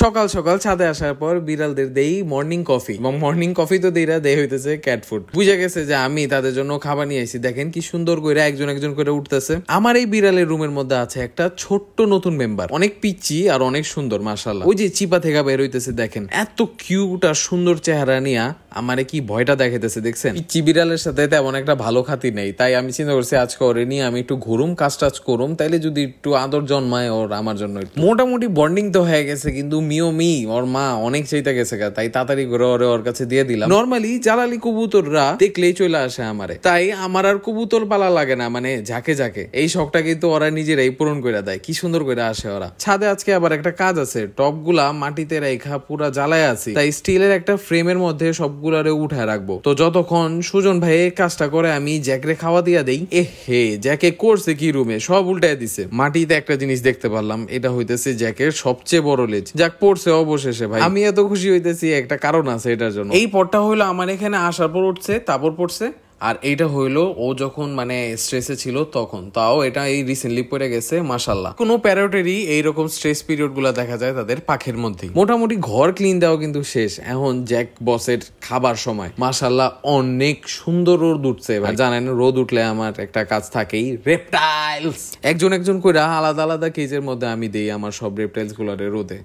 সকাল সকাল ছাদে আসার পর বিড়ালদের দেই মর্নিং কফি, এবং মর্নিং কফি তো দেইরা দেই হইতেছে ক্যাট ফুড। বুঝে গেছে যে আমি তাদের জন্য খাবার নিয়ে আইছি। দেখেন কি সুন্দর করে একজন একজন করে উঠতেছে। আমার এই বিড়ালের রুমের মধ্যে আছে একটা ছোট্ট নতুন মেম্বার, অনেক পিচ্চি আর অনেক সুন্দর মাশাআল্লাহ। ওই যে চিপা থেকে বের হইতেছে, দেখেন এত কিউট আর সুন্দর চেহারা নিয়া আমারে কি ভয়টা দেখাইতেছে দেখছেন। পিচ্চি বিড়ালের সাথে তেমন একটা ভালো খাতির নেই, তাই আমি চিন্তা করছি আজকে ওরে নিয়ে আমি একটু ঘুরুম, কাজ টাজ করুম, তাইলে যদি একটু আদর জন্মায় ওর আমার জন্য। মোটামুটি বন্ডিং তো হয়ে গেছে, কিন্তু ওর মা অনেক চাইতে গেছে, তাই তাড়াতাড়ি করে ওর কাছে দিয়ে দিলাম। নর্মালি জালালি কবুতররা দেখলেই চলে আসে আমারে, তাই আমার আর কবুতর পালা লাগে না, মানে ঝাঁকে ঝাঁকে। এই শখটা কিন্তু ওরা নিজেরাই পূরণ করে দেয়, কি সুন্দর করে আসে ওরা। ছাদে আজকে আবার একটা কাজ আছে, টপ গুলা মাটিতে রেখা পুরা জ্বালায় আছি, তাই স্টিলের একটা ফ্রেমের মধ্যে সবগুলারে উঠায় রাখবো। তো যতক্ষণ সুজন ভাই এই কাজটা করে আমি জ্যাকরে খাওয়া দিয়া দেই। হে জ্যাকে করছে কি রুমে সব উল্টায় দিছে। মাটিতে একটা জিনিস দেখতে পারলাম, এটা হইতেছে জ্যাকের সবচেয়ে বড় লেজ। জ্যাক পড়ছে অবশেষে। ভাই আমি এত খুশি হইতেছি, একটা কারণ আছে এটার জন্য। এই পটটা হইলো আমার এখানে আসার পর উঠছে, তারপর পড়ছে। আর এইটা হইলো ও যখন মানে স্ট্রেসে ছিল তখন, তাও এটা এই রিসেন্টলি পড়ে গেছে মাশাআল্লাহ। কোনো প্যারটেরই এইরকম স্ট্রেস পিরিয়ড গুলা দেখা যায় তাদের পাখের মধ্যে। মোটামুটি ঘর ক্লিন দেওয়া কিন্তু শেষ, এখন জ্যাক বসের খাবার সময়। মাশাআল্লাহ অনেক সুন্দর রোদ উঠছে। জানেন রোদ উঠলে আমার একটা কাজ থাকেই, রেপটাইলস একজন একজন করে আলাদা আলাদা কেজের মধ্যে আমি দেই আমার সব রেপটাইলস গুলারে রোদে।